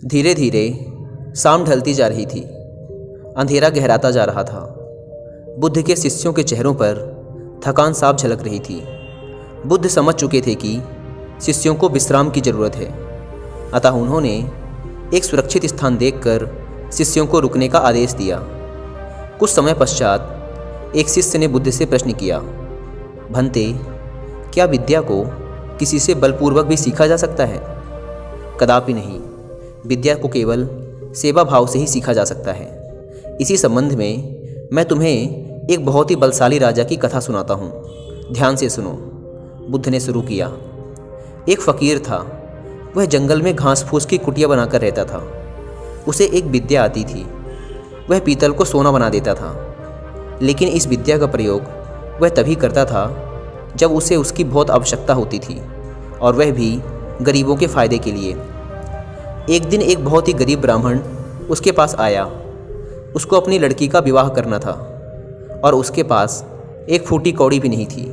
धीरे धीरे शाम ढलती जा रही थी। अंधेरा गहराता जा रहा था। बुद्ध के शिष्यों के चेहरों पर थकान साफ झलक रही थी। बुद्ध समझ चुके थे कि शिष्यों को विश्राम की ज़रूरत है, अतः उन्होंने एक सुरक्षित स्थान देखकर शिष्यों को रुकने का आदेश दिया। कुछ समय पश्चात एक शिष्य ने बुद्ध से प्रश्न किया, भंते, क्या विद्या को किसी से बलपूर्वक भी सीखा जा सकता है? कदापि नहीं। विद्या को केवल सेवा भाव से ही सीखा जा सकता है। इसी संबंध में मैं तुम्हें एक बहुत ही बलशाली राजा की कथा सुनाता हूँ। ध्यान से सुनो। बुद्ध ने शुरू किया। एक फ़कीर था। वह जंगल में घास फूस की कुटिया बनाकर रहता था। उसे एक विद्या आती थी। वह पीतल को सोना बना देता था, लेकिन इस विद्या का प्रयोग वह तभी करता था जब उसे उसकी बहुत आवश्यकता होती थी, और वह भी गरीबों के फ़ायदे के लिए। एक दिन एक बहुत ही गरीब ब्राह्मण उसके पास आया। उसको अपनी लड़की का विवाह करना था और उसके पास एक फूटी कौड़ी भी नहीं थी।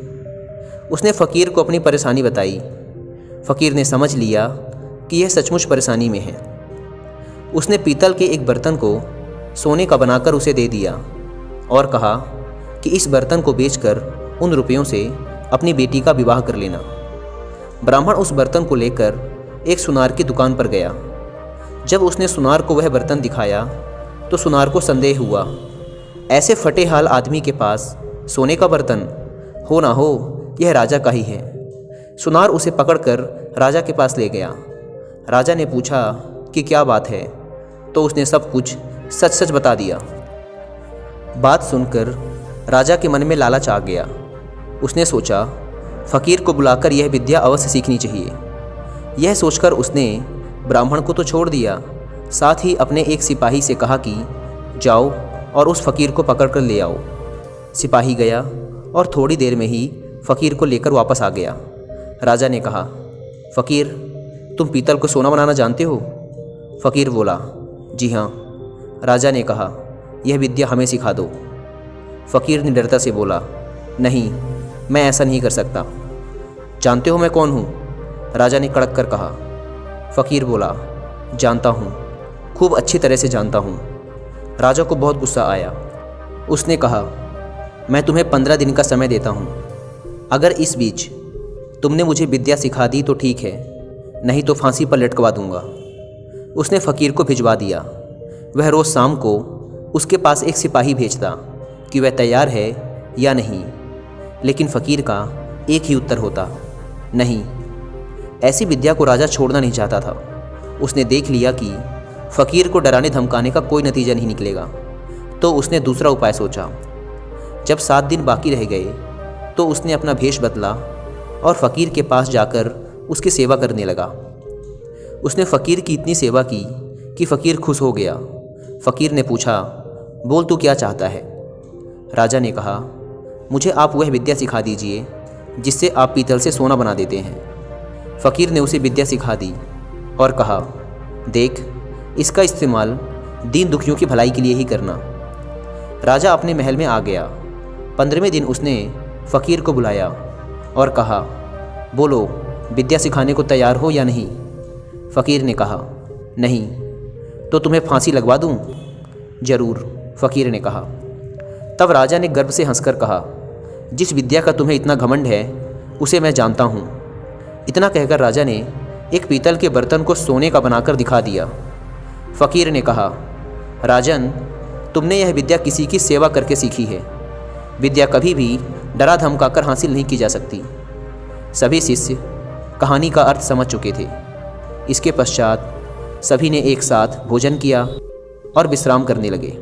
उसने फ़कीर को अपनी परेशानी बताई। फ़कीर ने समझ लिया कि यह सचमुच परेशानी में है। उसने पीतल के एक बर्तन को सोने का बनाकर उसे दे दिया और कहा कि इस बर्तन को बेचकर उन रुपयों से अपनी बेटी का विवाह कर लेना। ब्राह्मण उस बर्तन को लेकर एक सुनार की दुकान पर गया। जब उसने सुनार को वह बर्तन दिखाया तो सुनार को संदेह हुआ। ऐसे फटे हाल आदमी के पास सोने का बर्तन हो ना हो, यह राजा का ही है। सुनार उसे पकड़कर राजा के पास ले गया। राजा ने पूछा कि क्या बात है, तो उसने सब कुछ सच सच बता दिया। बात सुनकर राजा के मन में लालच आ गया। उसने सोचा, फ़कीर को बुलाकर यह विद्या अवश्य सीखनी चाहिए। यह सोचकर उसने ब्राह्मण को तो छोड़ दिया, साथ ही अपने एक सिपाही से कहा कि जाओ और उस फ़कीर को पकड़ कर ले आओ। सिपाही गया और थोड़ी देर में ही फ़कीर को लेकर वापस आ गया। राजा ने कहा, फ़कीर, तुम पीतल को सोना बनाना जानते हो? फ़कीर बोला, जी हाँ। राजा ने कहा, यह विद्या हमें सिखा दो। फ़कीर ने डरता से बोला, नहीं, मैं ऐसा नहीं कर सकता। जानते हो मैं कौन हूँ? राजा ने कड़क कर कहा। फ़कीर बोला, जानता हूँ, खूब अच्छी तरह से जानता हूँ। राजा को बहुत गुस्सा आया। उसने कहा, मैं तुम्हें 15 दिन का समय देता हूँ। अगर इस बीच तुमने मुझे विद्या सिखा दी तो ठीक है, नहीं तो फांसी पर लटकवा दूंगा। उसने फ़कीर को भिजवा दिया। वह रोज़ शाम को उसके पास एक सिपाही भेजता कि वह तैयार है या नहीं, लेकिन फ़कीर का एक ही उत्तर होता, नहीं। ऐसी विद्या को राजा छोड़ना नहीं चाहता था। उसने देख लिया कि फ़कीर को डराने धमकाने का कोई नतीजा नहीं निकलेगा, तो उसने दूसरा उपाय सोचा। जब 7 दिन बाकी रह गए तो उसने अपना भेष बदला और फ़कीर के पास जाकर उसकी सेवा करने लगा। उसने फ़कीर की इतनी सेवा की कि फ़कीर खुश हो गया। फ़कीर ने पूछा, बोल तू क्या चाहता है? राजा ने कहा, मुझे आप वह विद्या सिखा दीजिए जिससे आप पीतल से सोना बना देते हैं। फ़कीर ने उसे विद्या सिखा दी और कहा, देख, इसका इस्तेमाल दीन दुखियों की भलाई के लिए ही करना। राजा अपने महल में आ गया। 15वें दिन उसने फ़कीर को बुलाया और कहा, बोलो, विद्या सिखाने को तैयार हो या नहीं? फ़कीर ने कहा, नहीं। तो तुम्हें फांसी लगवा दूं? ज़रूर, फ़कीर ने कहा। तब राजा ने गर्व से हंसकर कहा, जिस विद्या का तुम्हें इतना घमंड है उसे मैं जानता हूँ। इतना कहकर राजा ने एक पीतल के बर्तन को सोने का बनाकर दिखा दिया। फ़कीर ने कहा, राजन, तुमने यह विद्या किसी की सेवा करके सीखी है। विद्या कभी भी डरा धमकाकर हासिल नहीं की जा सकती। सभी शिष्य कहानी का अर्थ समझ चुके थे। इसके पश्चात सभी ने एक साथ भोजन किया और विश्राम करने लगे।